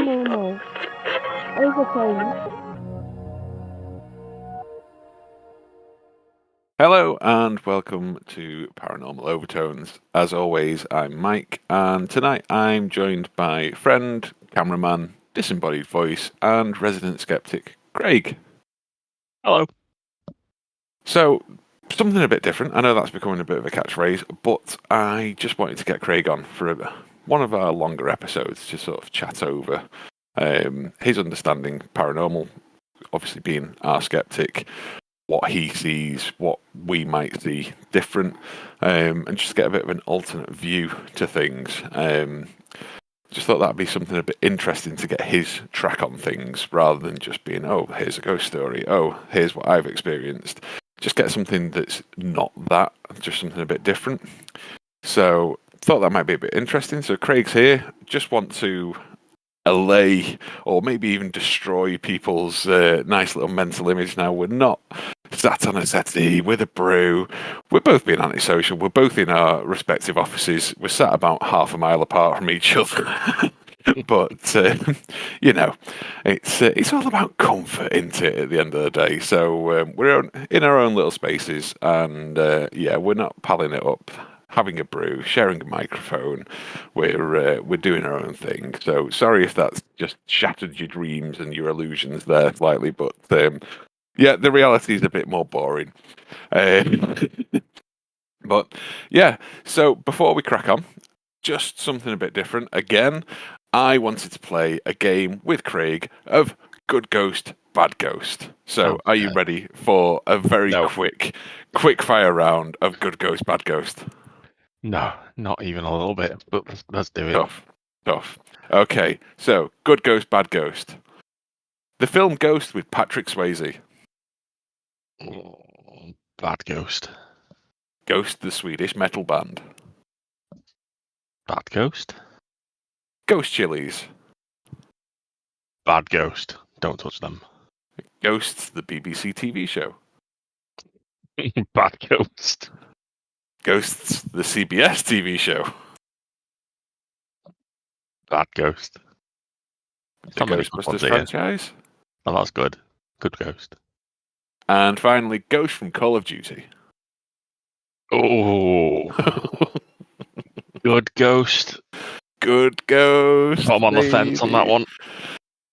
paranormal overtones. Hello and welcome to Paranormal Overtones. As always, I'm Mike, and tonight I'm joined by friend, cameraman, disembodied voice, and resident skeptic, Craig. Hello. So, something a bit different. I know that's becoming a bit of a catchphrase, but I just wanted to get Craig on for one of our longer episodes to sort of chat over his understanding paranormal, obviously being our skeptic, what he sees, what we might see different, and just get a bit of an alternate view to things. Just thought that'd be something a bit interesting to get his track on things, rather than just being, oh, here's a ghost story, oh, here's what I've experienced. Just get something that's not that, just something a bit different. So thought that might be a bit interesting. So Craig's here. Just want to allay or maybe even destroy people's nice little mental image. Now, we're not sat on a settee with a brew. We're both being antisocial. We're both in our respective offices. We're sat about half a mile apart from each other. But you know, it's all about comfort, isn't it? At the end of the day, so we're in our own little spaces, and yeah, we're not palling it up, having a brew, sharing a microphone. We're doing our own thing. So sorry if that's just shattered your dreams and your illusions there slightly, but yeah, the reality is a bit more boring. But yeah, so before we crack on, just something a bit different. Again, I wanted to play a game with Craig of Good Ghost, Bad Ghost. So are you ready for a very quick fire round of Good Ghost, Bad Ghost? No, not even a little bit, but let's do it. Tough. Okay, so Good Ghost, Bad Ghost. The film Ghost with Patrick Swayze. Bad Ghost. Ghost, the Swedish metal band. Bad Ghost. Ghost Chilies. Bad Ghost. Don't touch them. Ghosts, the BBC TV show. Bad Ghost. Ghosts, the CBS TV show. Bad Ghost. The Ghostbusters franchise. Oh, that's good. Good Ghost. And finally, Ghost from Call of Duty. Oh. Good Ghost. Good Ghost. I'm on the fence on that one.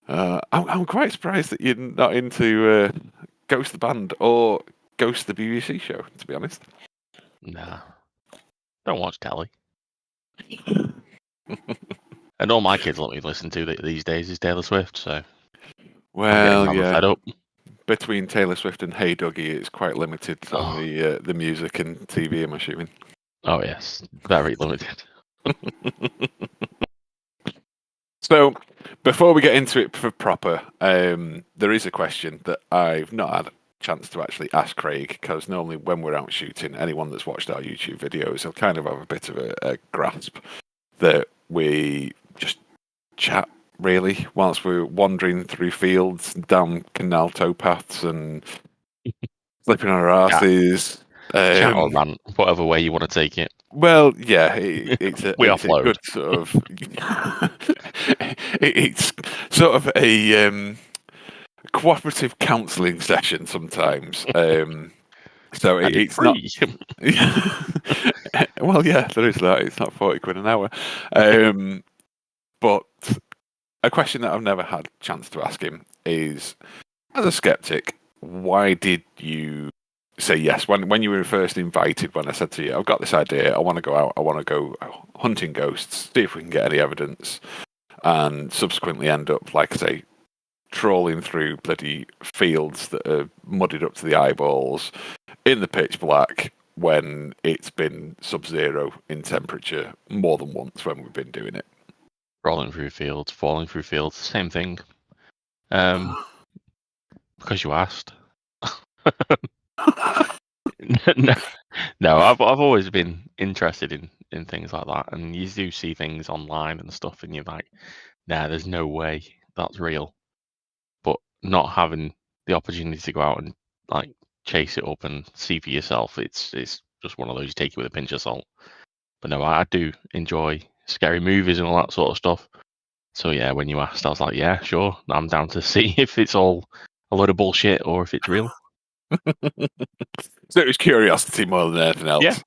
I'm quite surprised that you're not into Ghost the band or Ghost the BBC show, to be honest. Nah. Don't watch telly. And all my kids let me listen to these days is Taylor Swift, so... Well, yeah. Fed up. Between Taylor Swift and Hey Dougie, it's quite limited on the music and TV, I'm assuming. Oh, yes. Very limited. So, before we get into it for proper, there is a question that I've not had a chance to actually ask Craig, because normally when we're out shooting, anyone that's watched our YouTube videos will kind of have a bit of a grasp that we just chat, really, whilst we're wandering through fields, down canal towpaths, and slipping on our asses. Chat or rant, whatever way you want to take it. Well, yeah, it's a good sort of. It's sort of a cooperative counselling session sometimes. So it's free. Not. Well, yeah, there is that. It's not £40 an hour. But a question that I've never had a chance to ask him is, as a skeptic, why did you say yes when you were first invited? When I said to you, I've got this idea, I want to go out, I want to go hunting ghosts, see if we can get any evidence, and subsequently end up, like I say, trawling through bloody fields that are muddied up to the eyeballs in the pitch black when it's been sub-zero in temperature more than once when we've been doing it. Rolling through fields, falling through fields, same thing. Because you asked. No, I've always been interested in things like that, and you do see things online and stuff, and you're like, nah, there's no way that's real. But not having the opportunity to go out and like chase it up and see for yourself, it's just one of those you take it with a pinch of salt. But no, I do enjoy scary movies and all that sort of stuff. So yeah, when you asked, I was like, yeah, sure, I'm down to see if it's all a load of bullshit or if it's real. So it was curiosity more than anything else. Yeah.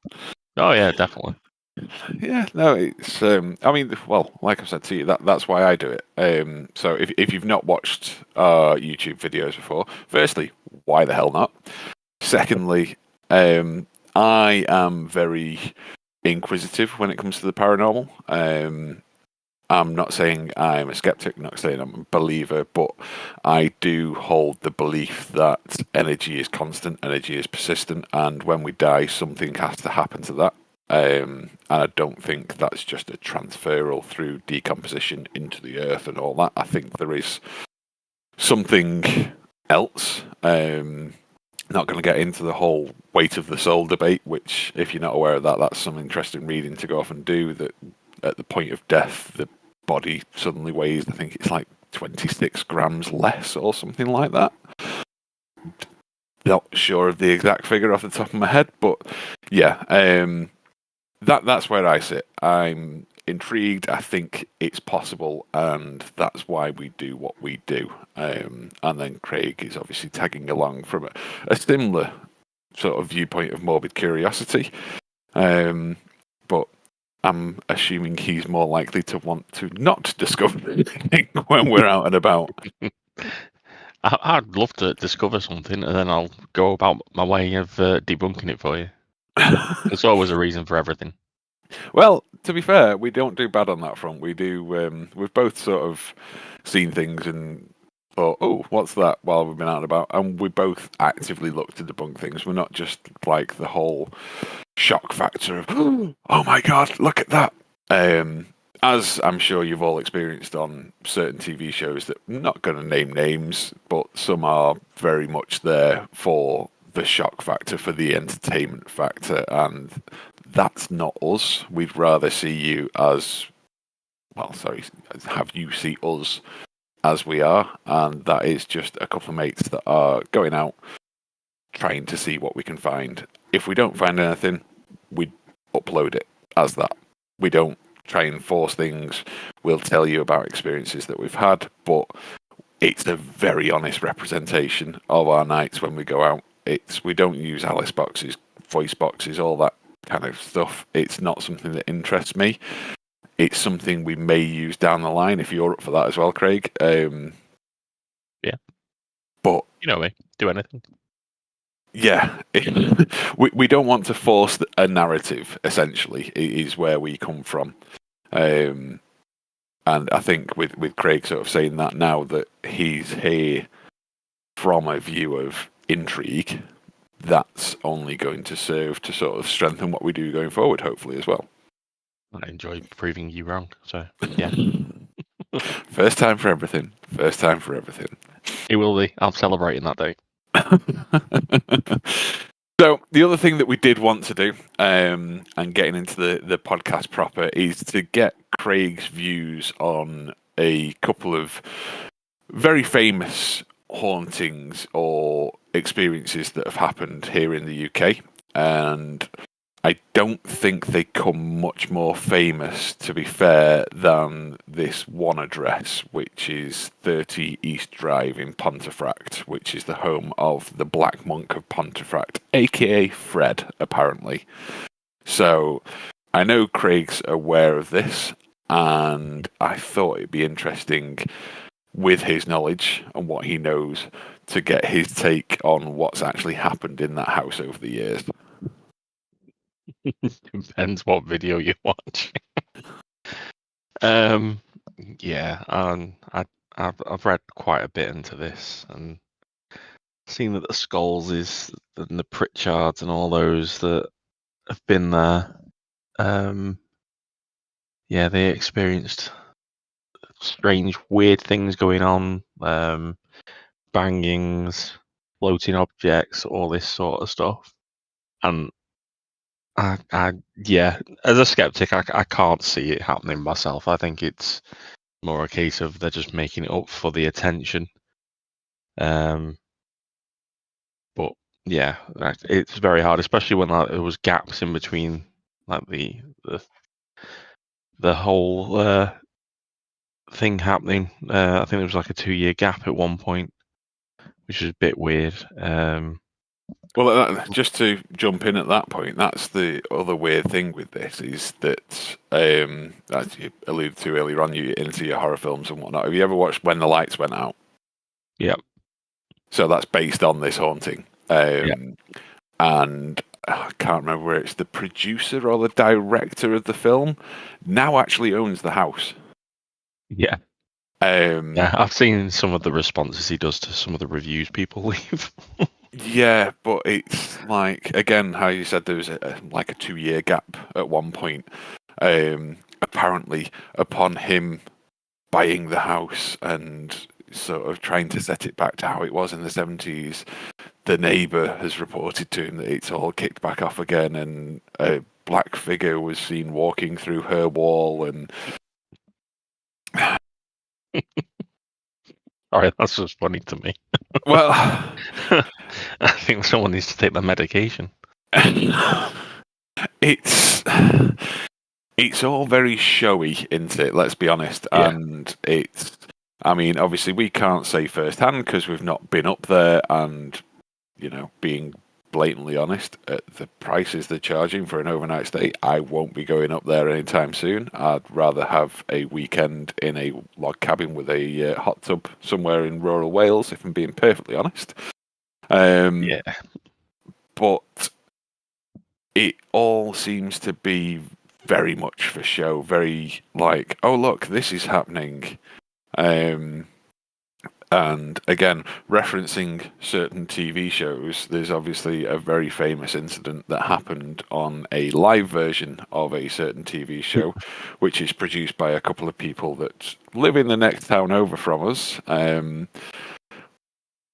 Oh yeah, definitely. Yeah, no, it's. I mean, well, like I've said to you, that's why I do it. So if you've not watched YouTube videos before, firstly, why the hell not? Secondly, I am very inquisitive when it comes to the paranormal. I'm not saying I'm a skeptic, not saying I'm a believer, but I do hold the belief that energy is constant, energy is persistent, and when we die, something has to happen to that. And I don't think that's just a transferal through decomposition into the earth and all that. I think there is something else. Not going to get into the whole weight of the soul debate, which, if you're not aware of that, that's some interesting reading to go off and do. That at the point of death, the body suddenly weighs, I think it's like 26 grams less or something like that. Not sure of the exact figure off the top of my head, but yeah, that's where I sit. I'm intrigued. I think it's possible, and that's why we do what we do. And then Craig is obviously tagging along from a similar sort of viewpoint of morbid curiosity. But I'm assuming he's more likely to want to not discover anything when we're out and about. I'd love to discover something, and then I'll go about my way of debunking it for you. There's always a reason for everything. Well, to be fair, we don't do bad on that front. We do. We've both sort of seen things and thought, "Oh, what's that?" while we've been out and about, and we both actively look to debunk things. We're not just like the whole shock factor of, "Oh my god, look at that." As I'm sure you've all experienced on certain TV shows that I'm not going to name names, but some are very much there for the shock factor, for the entertainment factor, and that's not us. We'd rather see you as, well, sorry, have you see us as we are, and that is just a couple of mates that are going out trying to see what we can find. If we don't find anything, we upload it as that. We don't try and force things. We'll tell you about experiences that we've had, but it's a very honest representation of our nights when we go out. We don't use Alice boxes, voice boxes, all that kind of stuff. It's not something that interests me. It's something we may use down the line if you're up for that as well, Craig. Yeah. But you know me, do anything. Yeah, we don't want to force a narrative. Essentially, is where we come from, and I think with Craig sort of saying that now that he's here from a view of intrigue, that's only going to serve to sort of strengthen what we do going forward, hopefully as well. I enjoy proving you wrong. So yeah, first time for everything. First time for everything. It will be. I'm celebrating that day. So the other thing that we did want to do, and getting into the podcast proper, is to get Craig's views on a couple of very famous hauntings or experiences that have happened here in the UK. And I don't think they come much more famous, to be fair, than this one address, which is 30 East Drive in Pontefract, which is the home of the Black Monk of Pontefract, aka Fred, apparently. So I know Craig's aware of this, and I thought it'd be interesting, with his knowledge and what he knows, to get his take on what's actually happened in that house over the years. Depends what video you watch. Yeah, I've read quite a bit into this and seen that the Scholes and the Pritchards and all those that have been there. Yeah, they experienced strange, weird things going on, bangings, floating objects, all this sort of stuff. And yeah, as a skeptic, I can't see it happening myself. I think it's more a case of they're just making it up for the attention. But yeah, it's very hard, especially when there was gaps in between, like the whole thing happening. I think there was like a 2-year gap at one point, which is a bit weird. Well, just to jump in at that point, that's the other weird thing with this is that, as you alluded to earlier on, you're into your horror films and whatnot. Have you ever watched When the Lights Went Out? Yeah. So that's based on this haunting. And I can't remember where it's the producer or the director of the film now actually owns the house. Yeah. Yeah, I've seen some of the responses he does to some of the reviews people leave. Yeah, but it's like, again, how you said there was like a 2-year gap at one point. Apparently, upon him buying the house and sort of trying to set it back to how it was in the 70s, the neighbour has reported to him that it's all kicked back off again, and a black figure was seen walking through her wall, and Sorry, that's just funny to me. well, I think someone needs to take their medication. it's all very showy, isn't it? Let's be honest. Yeah. And it's, I mean, obviously we can't say firsthand because we've not been up there, and being blatantly honest, at the prices they're charging for an overnight stay, I won't be going up there anytime soon. I'd rather have a weekend in a log cabin with a hot tub somewhere in rural Wales, if I'm being perfectly honest. Yeah. But it all seems to be very much for show, very like, oh look, this is happening. And again, referencing certain TV shows, there's obviously a very famous incident that happened on a live version of a certain TV show, which is produced by a couple of people that live in the next town over from us.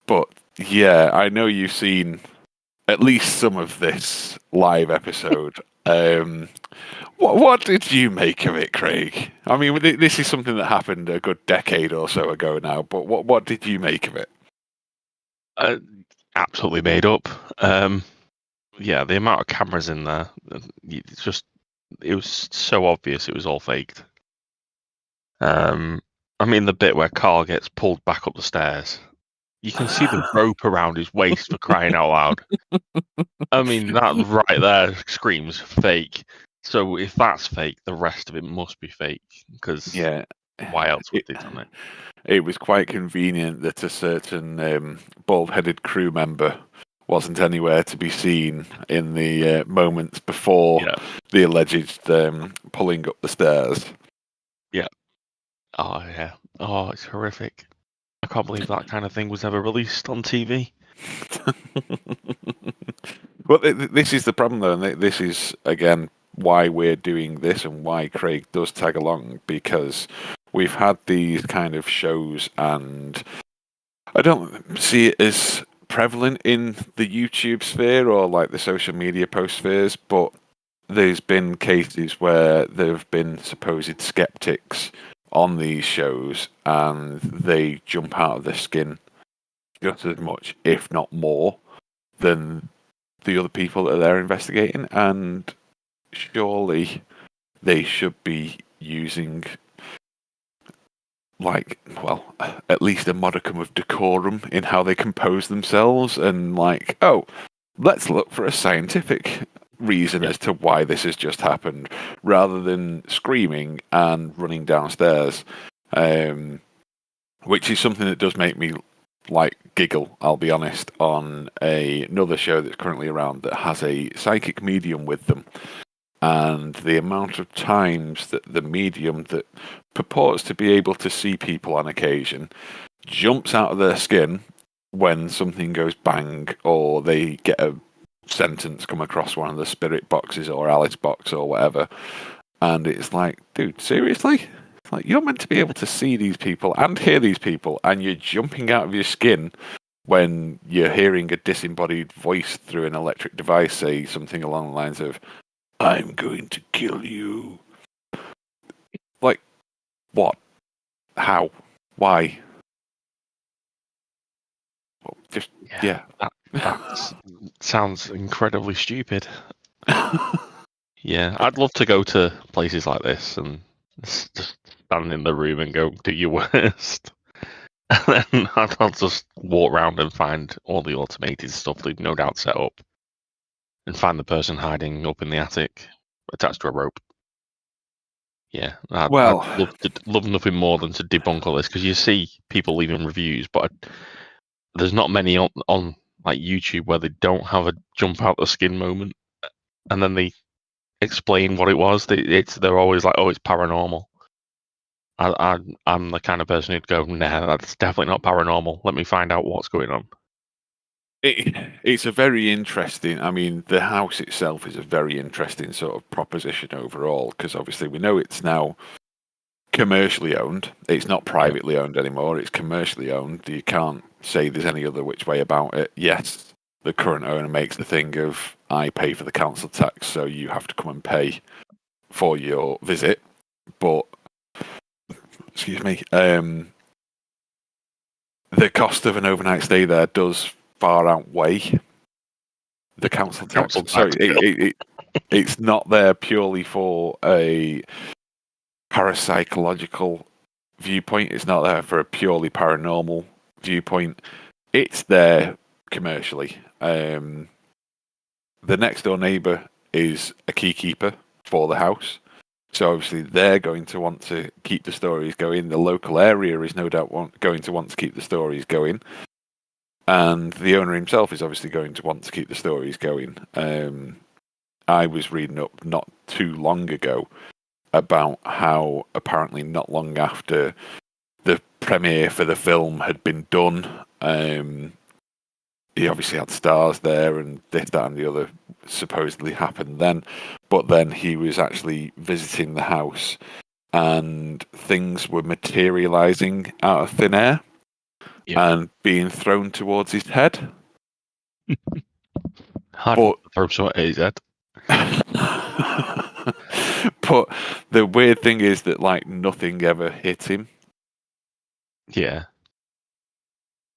But yeah, I know you've seen at least some of this live episode. What did you make of it, Craig? I mean, this is something that happened a good decade or so ago now, but what did you make of it? Absolutely made up. Yeah, the amount of cameras in there, it was so obvious it was all faked. I mean, the bit where Carl gets pulled back up the stairs, you can see the rope around his waist, for crying out loud. I mean, that right there screams fake. So if that's fake, the rest of it must be fake, because why else would they done it? It was quite convenient that a certain bald-headed crew member wasn't anywhere to be seen in the moments before the alleged pulling up the stairs. Yeah. Oh, yeah. Oh, it's horrific. I can't believe that kind of thing was ever released on TV. Well, this is the problem, though, and this is, again, why we're doing this and why Craig does tag along, because we've had these kind of shows, and I don't see it as prevalent in the YouTube sphere or like the social media post spheres, but there's been cases where there have been supposed skeptics on these shows, and they jump out of their skin just as much, if not more, than the other people that are there investigating, and surely they should be using, like, well, at least a modicum of decorum in how they compose themselves, and like, oh, let's look for a scientific reason as to why this has just happened, rather than screaming and running downstairs, which is something that does make me like giggle, I'll be honest, on another show that's currently around that has a psychic medium with them, and the amount of times that the medium that purports to be able to see people on occasion jumps out of their skin when something goes bang, or they get a sentence come across one of the spirit boxes or Alice box or whatever, and it's like, dude, seriously? Like, you're meant to be able to see these people and hear these people, and you're jumping out of your skin when you're hearing a disembodied voice through an electric device say something along the lines of, "I'm going to kill you." Like, what? How? Why? Well, just, yeah. That sounds incredibly stupid. Yeah, I'd love to go to places like this and Just stand in the room and go, do your worst. And then I'll just walk around and find all the automated stuff they've no doubt set up. And find the person hiding up in the attic, attached to a rope. Yeah, I'd Well, love nothing more than to debunk all this, because you see people leaving reviews, but there's not many on like YouTube where they don't have a jump out the skin moment, and then they explain what it was. They're always like, "Oh, it's paranormal." I'm the kind of person who'd go, "Nah, that's definitely not paranormal. Let me find out what's going on." it's a very interesting. I mean, the house itself is a very interesting sort of proposition overall, because obviously we know it's now commercially owned. It's not privately owned anymore. It's commercially owned. You can't say there's any other which way about it. Yes, the current owner makes the thing of, I pay for the council tax, so you have to come and pay for your visit. But excuse me, the cost of an overnight stay there does far outweigh the council tax. So it's not there purely for a parapsychological viewpoint. It's not there for a purely paranormal viewpoint. It's there commercially. The next door neighbour is a key keeper for the house. So obviously they're going to want to keep the stories going. The local area is no doubt going to want to keep the stories going. And the owner himself is obviously going to want to keep the stories going. I was reading up not too long ago about how apparently not long after the premiere for the film had been done, he obviously had stars there, and this, that, and the other supposedly happened then. But then he was actually visiting the house, and things were materializing out of thin air and being thrown towards his head. Hard to throw something at his head. But the weird thing is that like nothing ever hit him. Yeah.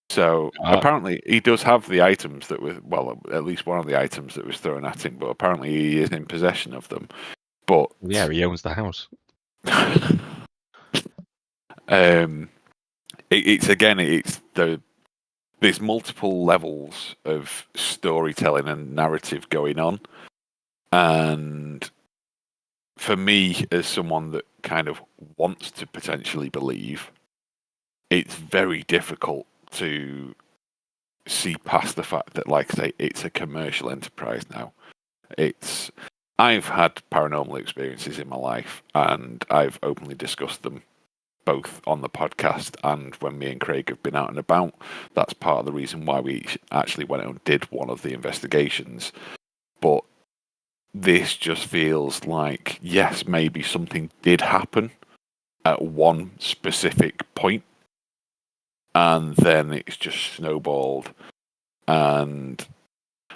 So apparently he does have the items that were, well, at least one of the items that was thrown at him, but apparently he is in possession of them. But yeah, he owns the house. There's multiple levels of storytelling and narrative going on, and for me, as someone that kind of wants to potentially believe, it's very difficult to see past the fact that, like I say, it's a commercial enterprise now. I've had paranormal experiences in my life, and I've openly discussed them both on the podcast and when me and Craig have been out and about. That's part of the reason why we actually went out and did one of the investigations. But this just feels like, yes, maybe something did happen at one specific point, and then it's just snowballed. And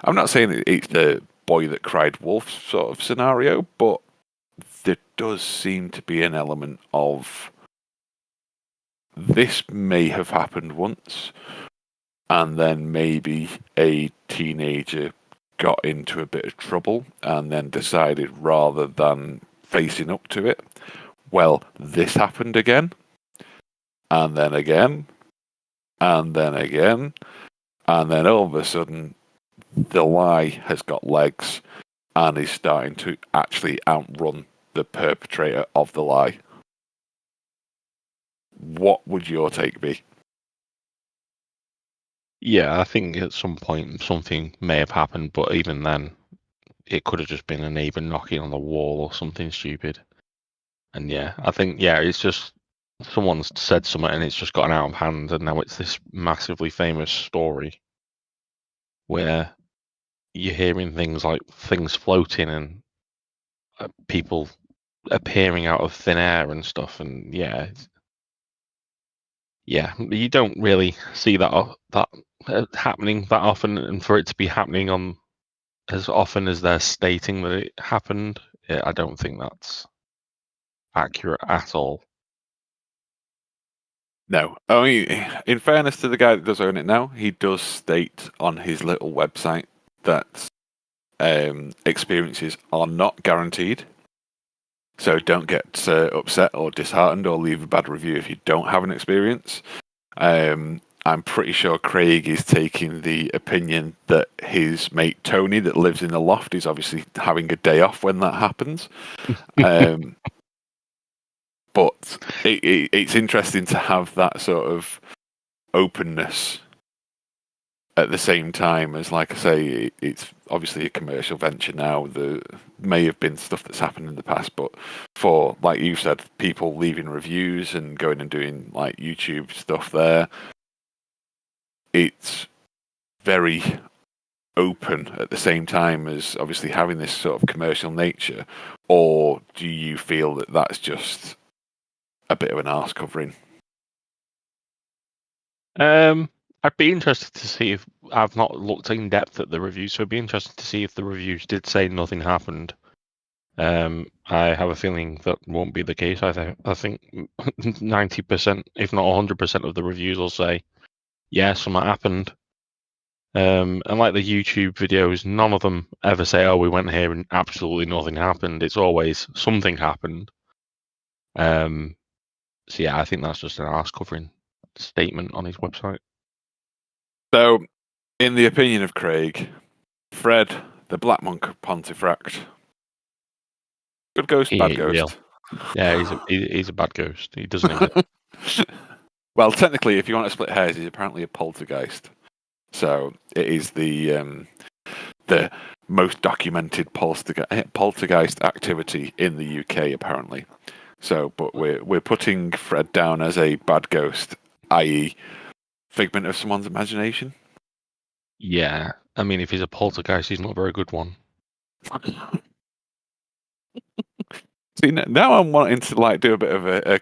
I'm not saying that it's the boy that cried wolf sort of scenario, but there does seem to be an element of this may have happened once, and then maybe a teenager got into a bit of trouble and then decided, rather than facing up to it, well, this happened again, and then again, and then again, and then all of a sudden the lie has got legs and is starting to actually outrun the perpetrator of the lie. What would your take be? Yeah, I think at some point something may have happened, but even then, it could have just been a neighbour knocking on the wall or something stupid. And yeah, I think, it's just someone's said something and it's just gotten out of hand, and now it's this massively famous story where you're hearing things like things floating and people appearing out of thin air and stuff, and you don't really see that happening that often, and for it to be happening on as often as they're stating that it happened, I don't think that's accurate at all. No. I mean, in fairness to the guy that does own it now, he does state on his little website that experiences are not guaranteed. So don't get upset or disheartened or leave a bad review if you don't have an experience. I'm pretty sure Craig is taking the opinion that his mate Tony, that lives in the loft, is obviously having a day off when that happens. But it's interesting to have that sort of openness at the same time as, like I say, it's obviously a commercial venture now. There may have been stuff that's happened in the past, but for, like you said, people leaving reviews and going and doing like YouTube stuff there, it's very open at the same time as obviously having this sort of commercial nature. Or do you feel that that's just a bit of an arse covering? I'd be interested to see if I've not looked in depth at the reviews, so I'd be interested to see if the reviews did say nothing happened. I have a feeling that won't be the case. I think 90%, if not 100% of the reviews will say, yeah, something happened. And like the YouTube videos, none of them ever say, oh, we went here and absolutely nothing happened. It's always something happened. So yeah, I think that's just an arse covering statement on his website. So, in the opinion of Craig, Fred, the Black Monk Pontefract, good ghost, He bad ain't ghost. real. Yeah, he's a bad ghost. He doesn't exist. Well, technically, if you want to split hairs, he's apparently a poltergeist. So it is the most documented poltergeist activity in the UK, apparently. So, but we're putting Fred down as a bad ghost, i.e., figment of someone's imagination. Yeah, I mean, if he's a poltergeist, he's not a very good one. See, now I'm wanting to like do a bit of a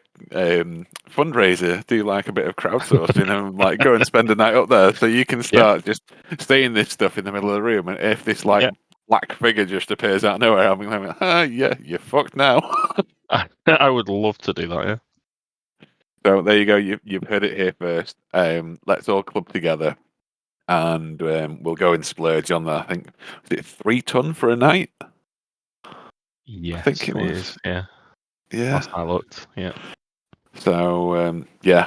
fundraiser, do like a bit of crowdsourcing, and like go and spend a night up there, so you can start just saying this stuff in the middle of the room, and if this black figure just appears out of nowhere, I'm like, yeah, you're fucked now. I would love to do that. Yeah. So there you go. You've heard it here first. Let's all club together, and we'll go and splurge on that. I think was it 3 ton for a night? Yes, I think it was. is. Yeah. Yeah. Last I looked. Yeah. So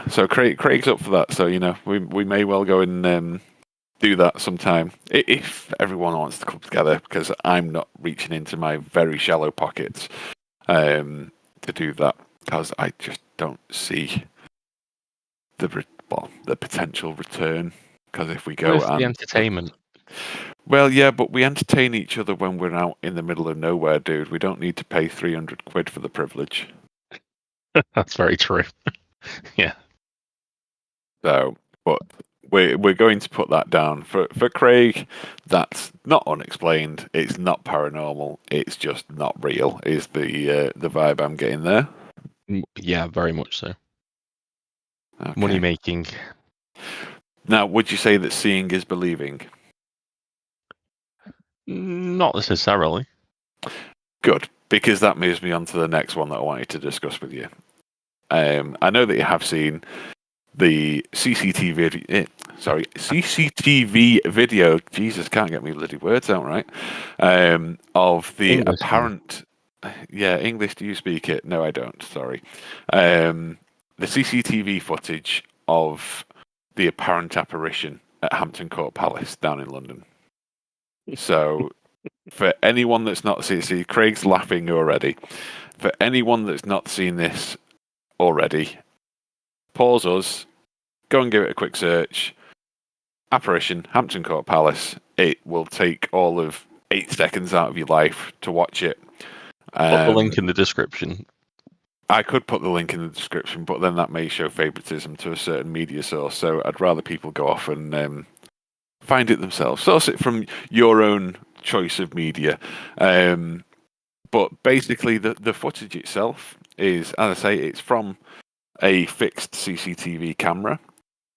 so Craig's up for that. So we may well go and do that sometime if everyone wants to come together, because I'm not reaching into my very shallow pockets to do that, because I just don't see the potential return. Because if we go Where's the entertainment? Well, yeah, but we entertain each other when we're out in the middle of nowhere, dude. We don't need to pay 300 quid for the privilege. That's very true. Yeah. So, but we're going to put that down for Craig. That's not unexplained. It's not paranormal. It's just not real. Is the vibe I'm getting there? Yeah, very much so. Okay. Money making. Now, would you say that seeing is believing? Not necessarily. Good, because that moves me on to the next one that I wanted to discuss with you. I know that you have seen the CCTV video. Jesus, can't get me bloody words out right. Of the English, apparent. Yeah, English. Do you speak it? No, I don't. Sorry. The CCTV footage of the apparent apparition at Hampton Court Palace down in London. So, for anyone that's not seen, Craig's laughing already. For anyone that's not seen this already, pause us, go and give it a quick search. Apparition, Hampton Court Palace. It will take all of 8 seconds out of your life to watch it. Put the link in the description. I could put the link in the description, but then that may show favoritism to a certain media source. So I'd rather people go off and find it themselves. Source it from your own choice of media. But basically, the footage itself is, as I say, it's from a fixed CCTV camera,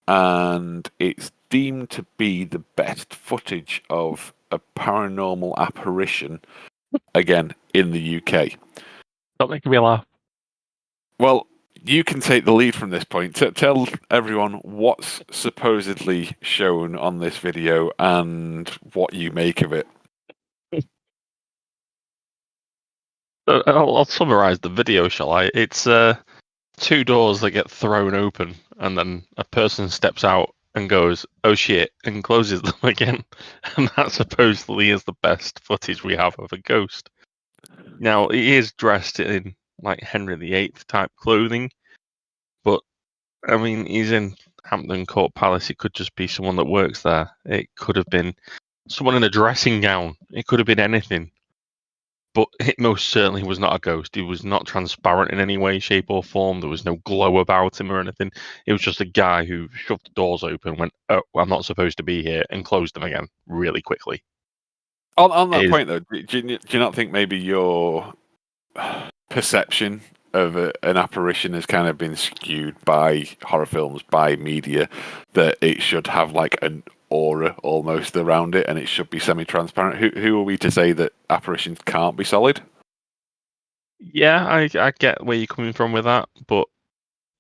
and it's deemed to be the best footage of a paranormal apparition, again, in the UK. Stop making me laugh. Well, you can take the lead from this point. Tell everyone what's supposedly shown on this video and what you make of it. I'll summarise the video, shall I? It's two doors that get thrown open, and then a person steps out and goes, "Oh shit," and closes them again. And that supposedly is the best footage we have of a ghost. Now, he is dressed in like Henry VIII type clothing, but I mean, he's in Hampton Court Palace. It could just be someone that works there. It could have been someone in a dressing gown. It could have been anything. But it most certainly was not a ghost. He was not transparent in any way, shape, or form. There was no glow about him or anything. It was just a guy who shoved the doors open, went, "Oh, I'm not supposed to be here," and closed them again really quickly. On that point, though, do you not think maybe your perception of an apparition has kind of been skewed by horror films, by media, that it should have like an aura almost around it and it should be semi-transparent? Who are we to say that apparitions can't be solid? Yeah, I get where you're coming from with that, but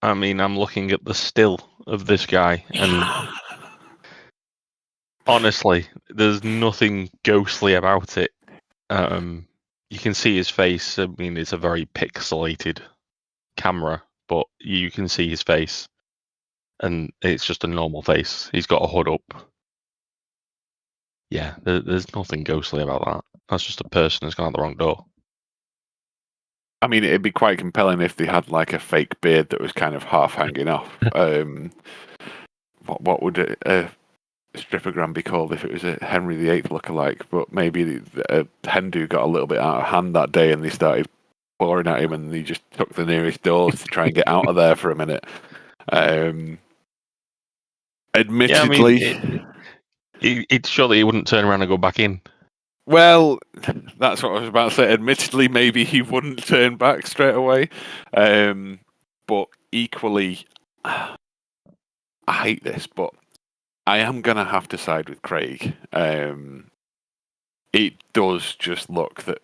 I mean, I'm looking at the still of this guy, and honestly, there's nothing ghostly about it. You can see his face. I mean, it's a very pixelated camera, but you can see his face, and it's just a normal face. He's got a hood up. Yeah, there's nothing ghostly about that. That's just a person who's gone out the wrong door. I mean, it'd be quite compelling if they had like a fake beard that was kind of half hanging off. What would a stripogram be called if it was a Henry VIII lookalike? But maybe a Hindu got a little bit out of hand that day and they started pouring at him and he just took the nearest doors to try and get out of there for a minute. Admittedly... Yeah, I mean, surely he wouldn't turn around and go back in. Well, that's what I was about to say. Admittedly, maybe he wouldn't turn back straight away. But equally, I hate this, but I am going to have to side with Craig. It does just look that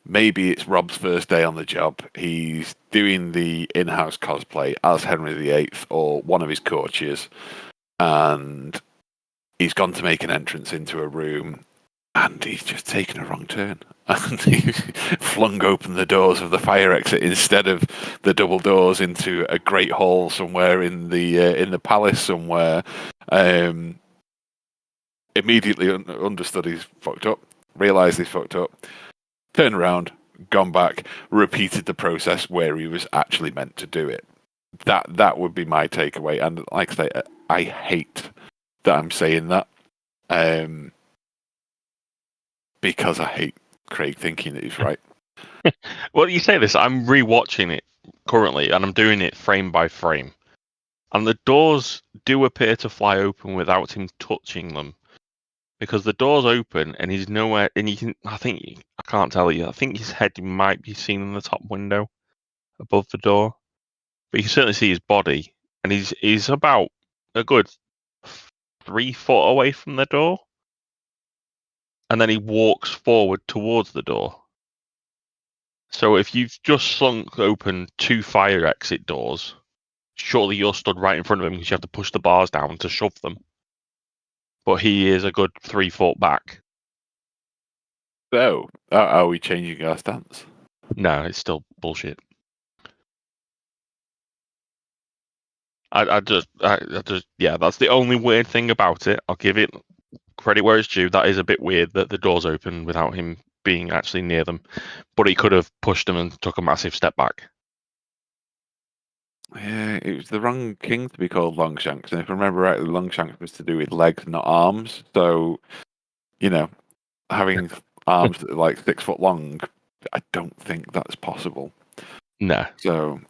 maybe it's Rob's first day on the job. He's doing the in-house cosplay as Henry VIII or one of his courtiers, and he's gone to make an entrance into a room. And he's just taken a wrong turn. And he flung open the doors of the fire exit instead of the double doors into a great hall somewhere in the palace somewhere. Immediately understood he's fucked up, realised he's fucked up, turned around, gone back, repeated the process where he was actually meant to do it. That would be my takeaway. And like I say, I hate that I'm saying that. Because I hate Craig thinking that he's right. Well, you say this, I'm rewatching it currently, and I'm doing it frame by frame. And the doors do appear to fly open without him touching them. Because the doors open, and he's nowhere, and I can't tell you, I think his head might be seen in the top window above the door. But you can certainly see his body, and he's about a good 3 foot away from the door. And then he walks forward towards the door. So if you've just slunk open 2 fire exit doors, surely you're stood right in front of him because you have to push the bars down to shove them. But he is a good 3 foot back. So, are we changing our stance? No, it's still bullshit. I just, yeah, that's the only weird thing about it. I'll give it credit where it's due. That is a bit weird that the doors open without him being actually near them, but he could have pushed them and took a massive step back. Yeah, it was the wrong king to be called Longshanks, and if I remember rightly, Longshanks was to do with legs, not arms. So, having arms that are like 6 foot long, I don't think that's possible. No. So,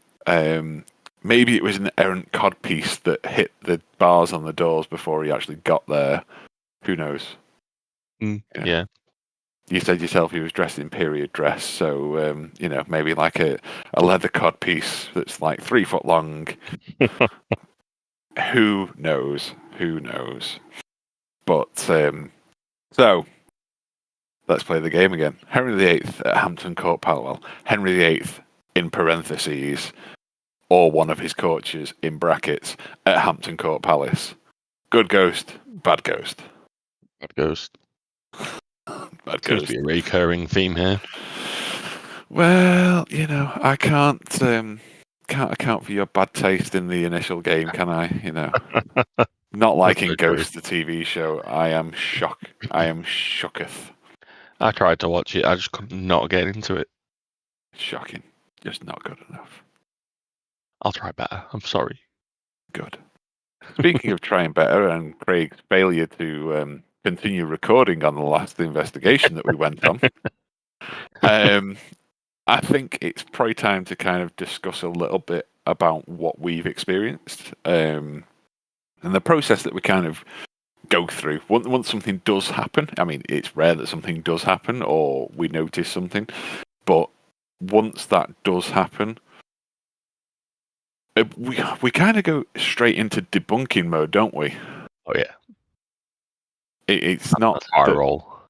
maybe it was an errant codpiece that hit the bars on the doors before he actually got there. Who knows? Yeah. You said yourself he was dressed in period dress, so maybe like a leather codpiece that's like 3 foot long. Who knows? But so let's play the game again. Henry VIII at Hampton Court Palace. Well, Henry VIII in parentheses, or one of his courtiers in brackets at Hampton Court Palace. Good ghost, bad ghost. Bad ghost. Bad Seems ghost. to be a recurring theme here. Well, I can't account for your bad taste in the initial game, can I? Not That's liking so true. Ghost, the TV show. I am shocked. I am shooketh. I tried to watch it. I just could not get into it. Shocking. Just not good enough. I'll try better. I'm sorry. Good. Speaking of trying better and Craig's failure to continue recording on the last investigation that we went on, I think it's probably time to kind of discuss a little bit about what we've experienced and the process that we kind of go through. Once something does happen, I mean, it's rare that something does happen or we notice something, but once that does happen, we kind of go straight into debunking mode, don't we? Oh yeah, It's not that's our role.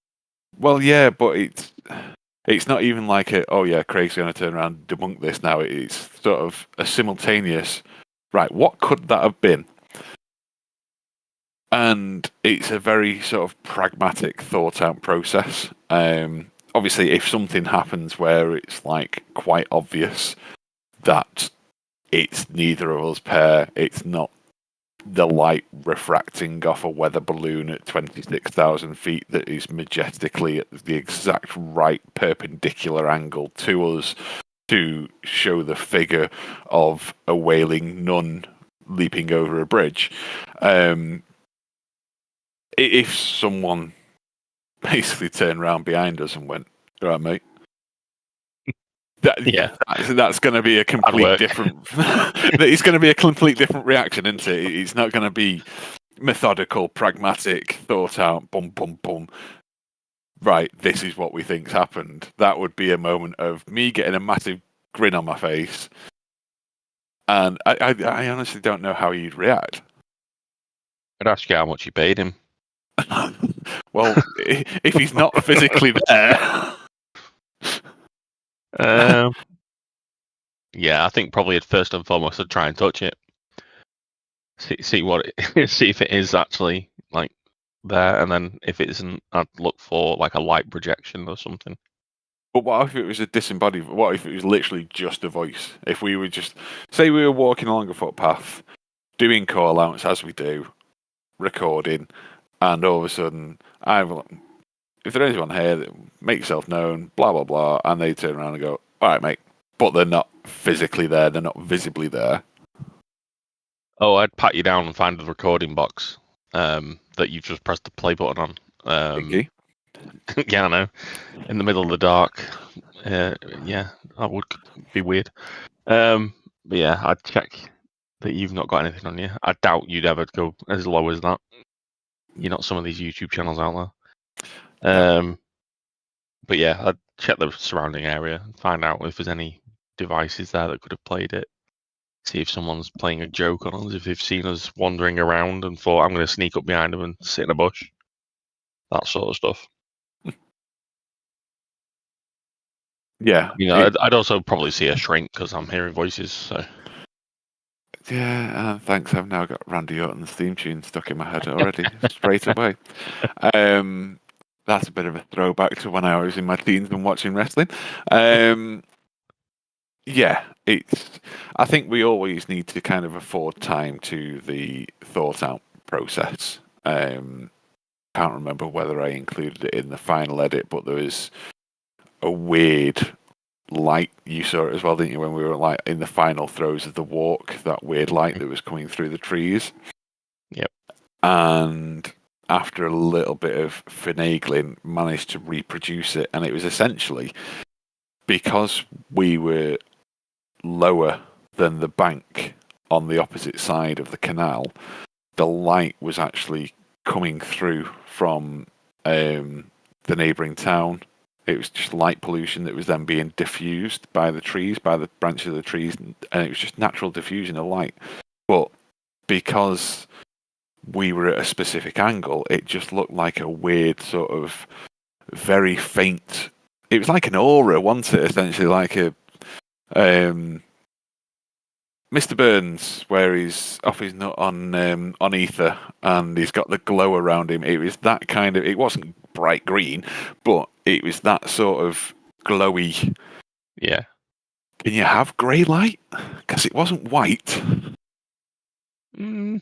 Well, yeah, but it's not even like oh yeah, Craig's going to turn around and debunk this now. It's sort of a simultaneous, right, what could that have been? And it's a very sort of pragmatic, thought out process. Obviously, if something happens where it's like quite obvious that it's neither of us pair, it's not the light refracting off a weather balloon at 26,000 feet that is majestically at the exact right perpendicular angle to us to show the figure of a wailing nun leaping over a bridge. If someone basically turned around behind us and went, "All right, mate," that's going to be a complete different. It's going to be a complete different reaction, isn't it? It's not going to be methodical, pragmatic, thought out. Boom, boom, boom. Right, this is what we think's happened. That would be a moment of me getting a massive grin on my face, and I honestly don't know how you'd react. I'd ask you how much you paid him. Well, if he's not physically there. Yeah, I think probably at first and foremost I'd try and touch it. See what see if it is actually like there, and then if it isn't, I'd look for like a light projection or something. But what if it was a disembodied? What if it was literally just a voice? If we were just say we were walking along a footpath, doing call outs as we do, recording, and all of a sudden, if there's anyone here, make yourself known, blah blah blah, and they turn around and go, "All right, mate," but they're not physically there, they're not visibly there. Oh, I'd pat you down and find the recording box that you just pressed the play button on. Yeah, I know. In the middle of the dark. Yeah, that would be weird. But yeah, I'd check that you've not got anything on you. I doubt you'd ever go as low as that. You're not some of these YouTube channels out there. But yeah, I'd check the surrounding area and find out if there's any devices there that could have played it. See if someone's playing a joke on us, if they've seen us wandering around and thought, I'm going to sneak up behind them and sit in a bush. That sort of stuff. Yeah. I'd also probably see a shrink because I'm hearing voices. So. Yeah, thanks. I've now got Randy Orton's theme tune stuck in my head already, straight away. That's a bit of a throwback to when I was in my teens and watching wrestling. Yeah, I think we always need to kind of afford time to the thought out process. Can't remember whether I included it in the final edit, but there was a weird light. You saw it as well, didn't you, when we were like in the final throes of the walk, that weird light that was coming through the trees. Yep. And after a little bit of finagling, managed to reproduce it, and it was essentially because we were lower than the bank on the opposite side of the canal, the light was actually coming through from the neighbouring town. It was just light pollution that was then being diffused by the trees, by the branches of the trees, and it was just natural diffusion of light. But because we were at a specific angle, it just looked like a weird sort of very faint. It was like an aura, wasn't it? Essentially, like a Mr. Burns, where he's off his nut on ether, and he's got the glow around him. It was that kind of. It wasn't bright green, but it was that sort of glowy Yeah. Can you have grey light? Because it wasn't white. Mm,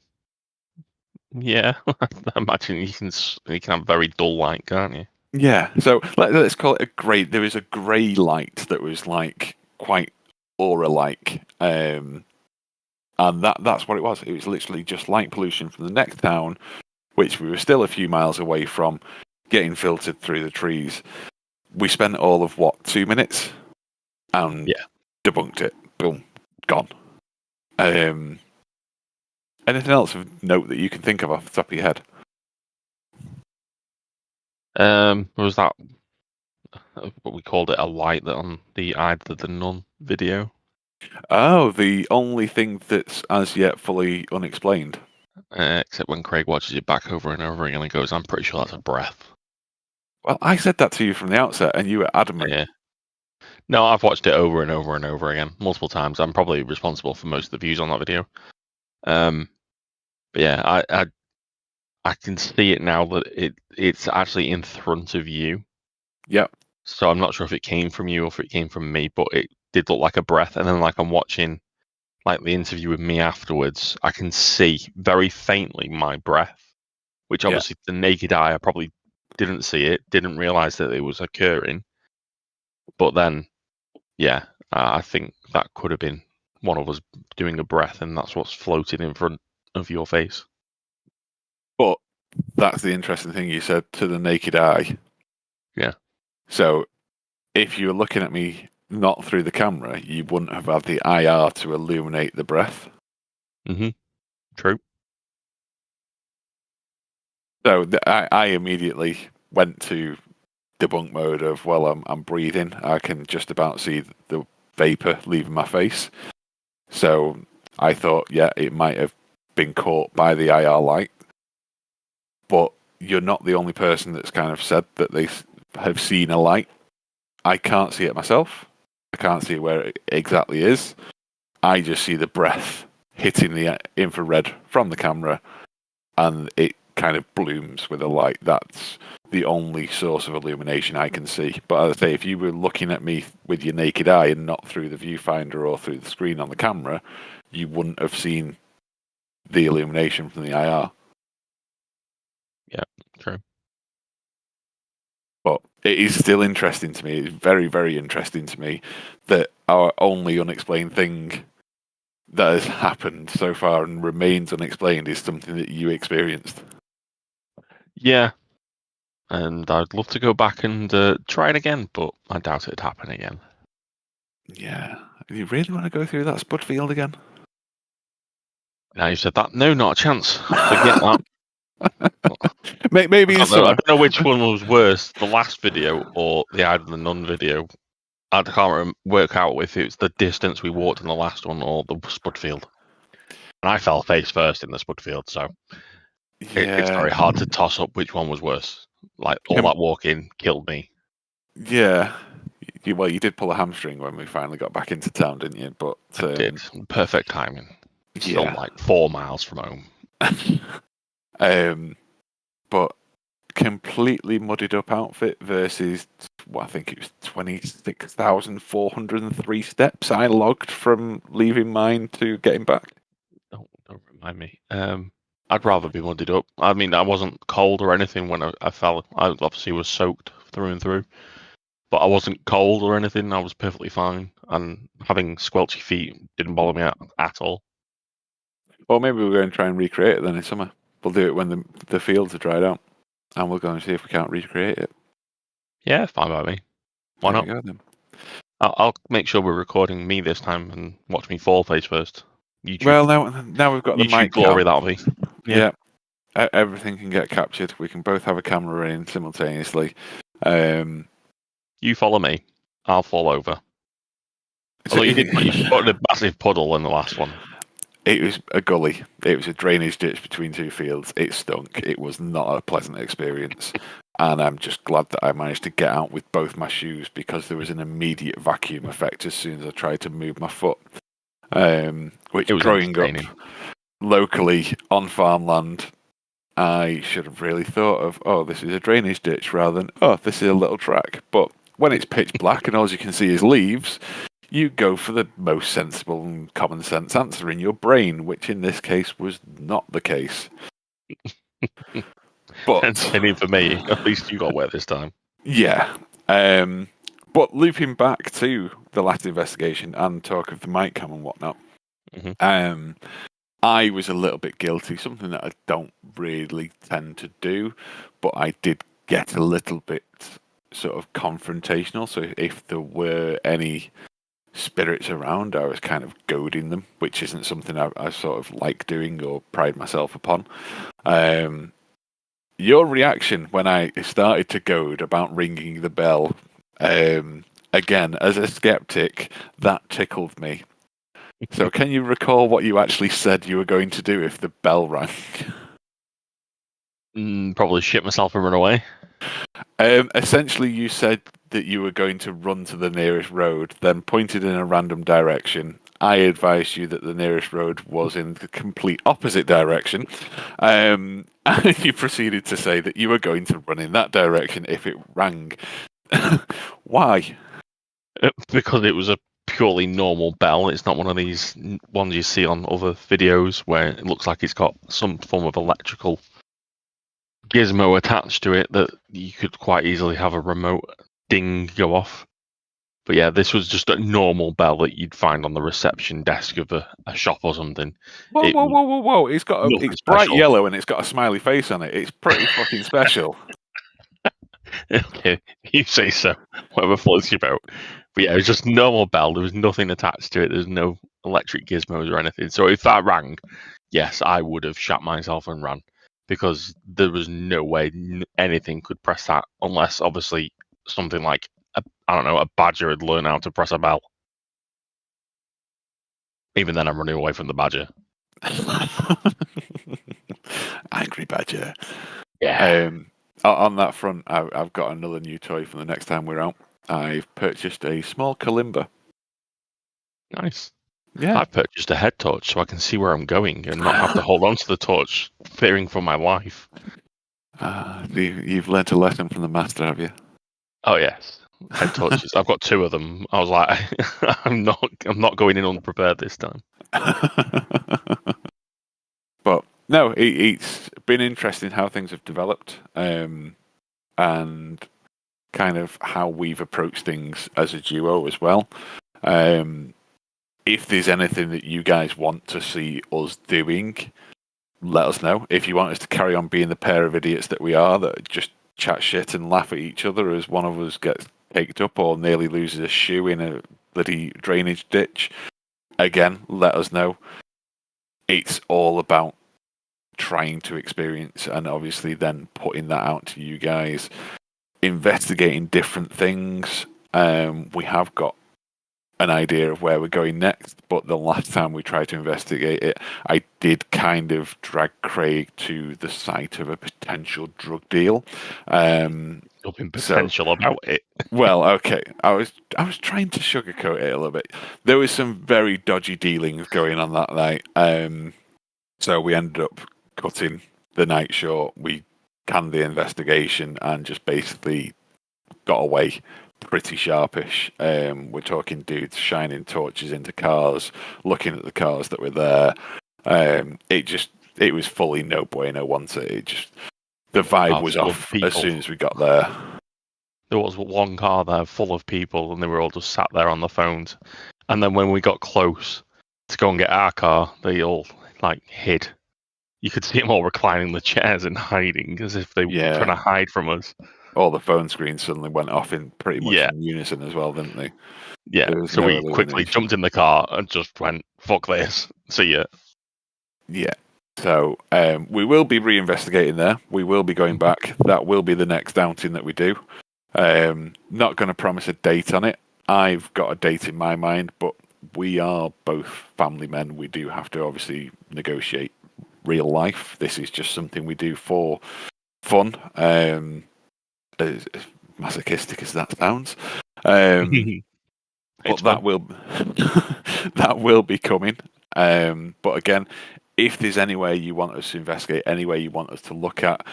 yeah. I imagine you can have very dull light, can't you? Yeah, so let's call it a grey. There was a grey light that was like quite aura-like, and that's what it was. It was literally just light pollution from the next town, which we were still a few miles away from, getting filtered through the trees. We spent all of 2 minutes, and debunked it. Boom, gone. Anything else of note that you can think of off the top of your head? Was that what we called it, a light that on the Eye of the Nun video? Oh, the only thing that's as yet fully unexplained. Except when Craig watches it back over and over again and goes, I'm pretty sure that's a breath. Well, I said that to you from the outset, and you were adamant. Yeah. No, I've watched it over and over and over again, multiple times. I'm probably responsible for most of the views on that video. But yeah, I can see it now that it's actually in front of you. Yep. So I'm not sure if it came from you or if it came from me, but it did look like a breath. And then like I'm watching like the interview with me afterwards, I can see very faintly my breath, which obviously the naked eye, I probably didn't see it, didn't realize that it was occurring. But then, yeah, I think that could have been one of us doing a breath, and that's what's floated in front of your face. But that's the interesting thing you said, to the naked eye. Yeah. So if you were looking at me not through the camera, you wouldn't have had the IR to illuminate the breath. Mm-hmm. True. So I immediately went to debunk mode of, well, I'm breathing. I can just about see the vapor leaving my face. So I thought, yeah, it might have been caught by the IR light. But you're not the only person that's kind of said that they have seen a light. I can't see it myself. I can't see where it exactly is. I just see the breath hitting the infrared from the camera, and it kind of blooms with a light. That's the only source of illumination I can see. But as I say, if you were looking at me with your naked eye and not through the viewfinder or through the screen on the camera, you wouldn't have seen the illumination from the IR. Yeah, true. But it is still interesting to me. It's very, very interesting to me that our only unexplained thing that has happened so far and remains unexplained is something that you experienced. Yeah. And I'd love to go back and try it again, but I doubt it'd happen again. Yeah. You really want to go through that spud field again? Now you said that. No, not a chance. Forget that. Maybe I don't know which one was worse, the last video or the Eye of the Nun video. I can't work out if it was the distance we walked in the last one or the spud field. And I fell face first in the spud field, so it's very hard to toss up which one was worse. Like, all that walking killed me. Yeah. Well, you did pull a hamstring when we finally got back into town, didn't you? But I did. Perfect timing. Still like 4 miles from home. But completely muddied up outfit versus, I think it was 26,403 steps I logged from leaving mine to getting back. Don't remind me. I'd rather be muddied up. I mean, I wasn't cold or anything when I fell. I obviously was soaked through and through, but I wasn't cold or anything. I was perfectly fine, and having squelchy feet didn't bother me at all. Well, maybe we're going to try and recreate it then in summer. We'll do it when the fields are dried out, and we'll go and see if we can't recreate it. Yeah, fine by me. Why not? Go, then. I'll make sure we're recording me this time and watch me fall face first. YouTube. Well, now we've got the YouTube mic glory, cam. that'll be. Yeah. Everything can get captured. We can both have a camera running simultaneously. You follow me. I'll fall over. So you spotted a massive puddle in the last one. It was a gully. It was a drainage ditch between two fields. It stunk. It was not a pleasant experience. And I'm just glad that I managed to get out with both my shoes, because there was an immediate vacuum effect as soon as I tried to move my foot. Which, growing up locally on farmland, I should have really thought of, oh, this is a drainage ditch, rather than, oh, this is a little track. But when it's pitch black and all you can see is leaves, you go for the most sensible and common sense answer in your brain, which in this case was not the case. But Same for me. At least you got wet this time. yeah. But looping back to the last investigation and talk of the mic cam and whatnot, I was a little bit guilty, something that I don't really tend to do, but I did get a little bit sort of confrontational. So if there were any spirits around, I was kind of goading them, which isn't something I sort of like doing or pride myself upon. Your reaction when I started to goad about ringing the bell, again, as a skeptic, that tickled me. So can you recall what you actually said you were going to do if the bell rang? Probably shit myself and run away. Essentially, you said that you were going to run to the nearest road, then pointed in a random direction. I advised you that the nearest road was in the complete opposite direction. And you proceeded to say that you were going to run in that direction if it rang. Why? Because it was a purely normal bell. It's not one of these ones you see on other videos where it looks like it's got some form of electrical gizmo attached to it that you could quite easily have a remote ding go off. But yeah, this was just a normal bell that you'd find on the reception desk of a shop or something. Whoa! It's bright yellow and it's got a smiley face on it. It's pretty fucking special. Okay, you say so. Whatever floats your boat. But yeah, it was just normal bell. There was nothing attached to it. There's no electric gizmos or anything. So if that rang, yes, I would have shot myself and ran, because there was no way anything could press that unless, obviously, something like a badger had learned how to press a bell. Even then, I'm running away from the badger. Angry badger. Yeah. On that front, I've got another new toy for the next time we're out. I've purchased a small kalimba. Nice. Yeah. I've purchased a head torch so I can see where I'm going and not have to hold on to the torch, fearing for my life. You've learnt a lesson from the master, have you? Oh yes, head torches. I've got 2 of them. I was like, I'm not going in unprepared this time. But no, it's been interesting how things have developed, and kind of how we've approached things as a duo as well. If there's anything that you guys want to see us doing, let us know. If you want us to carry on being the pair of idiots that we are, that just chat shit and laugh at each other as one of us gets caked up or nearly loses a shoe in a bloody drainage ditch, again, let us know. It's all about trying to experience and obviously then putting that out to you guys, investigating different things. We have got an idea of where we're going next, but the last time we tried to investigate it, I did kind of drag Craig to the site of a potential drug deal. Nothing potential about it. Well, okay, I was trying to sugarcoat it a little bit. There was some very dodgy dealings going on that night, so we ended up cutting the night short. We canned the investigation and just basically got away pretty sharpish. We're talking dudes shining torches into cars, looking at the cars that were there. It was fully no bueno once the vibe was off as soon as we got there. There was one car there full of people and they were all just sat there on the phones. And then when we got close to go and get our car, they all hid. You could see them all reclining the chairs and hiding as if they were trying to hide from us. All the phone screens suddenly went off in pretty much in unison as well, didn't they? Yeah, so we quickly jumped in the car and just went, fuck this, see ya. Yeah, so we will be reinvestigating there. We will be going back. That will be the next outing that we do. Not going to promise a date on it. I've got a date in my mind, but we are both family men. We do have to obviously negotiate real life. This is just something we do for fun. As masochistic as that sounds, but that will be coming. But again, if there's anywhere you want us to investigate, anywhere you want us to look at,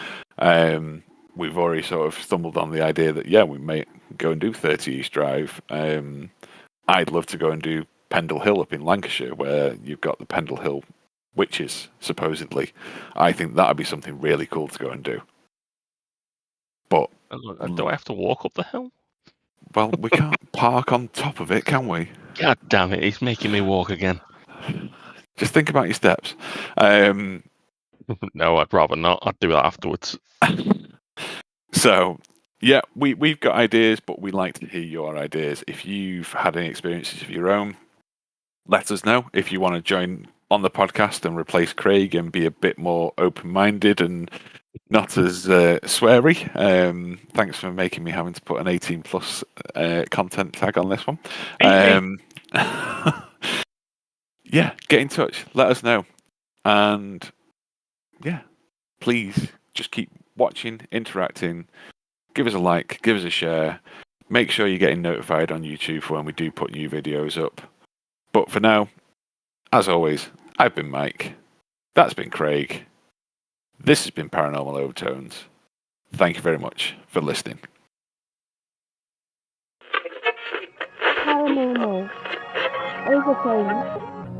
we've already sort of stumbled on the idea that, we may go and do 30 East Drive. I'd love to go and do Pendle Hill up in Lancashire, where you've got the Pendle Hill witches, supposedly. I think that would be something really cool to go and do. But do I have to walk up the hill? well, we can't park on top of it, can we? God damn it, he's making me walk again. Just think about your steps. No, I'd rather not. I'd do that afterwards. So, we've got ideas, but we like to hear your ideas. If you've had any experiences of your own, let us know. If you want to join on the podcast and replace Craig and be a bit more open-minded and not as sweary, thanks for making me having to put an 18 plus content tag on this one. Get in touch. Let us know. And please just keep watching, interacting. Give us a like, give us a share. Make sure you're getting notified on YouTube for when we do put new videos up. But for now, as always, I've been Mike. That's been Craig. This has been Paranormal Overtones. Thank you very much for listening. Paranormal Overtones.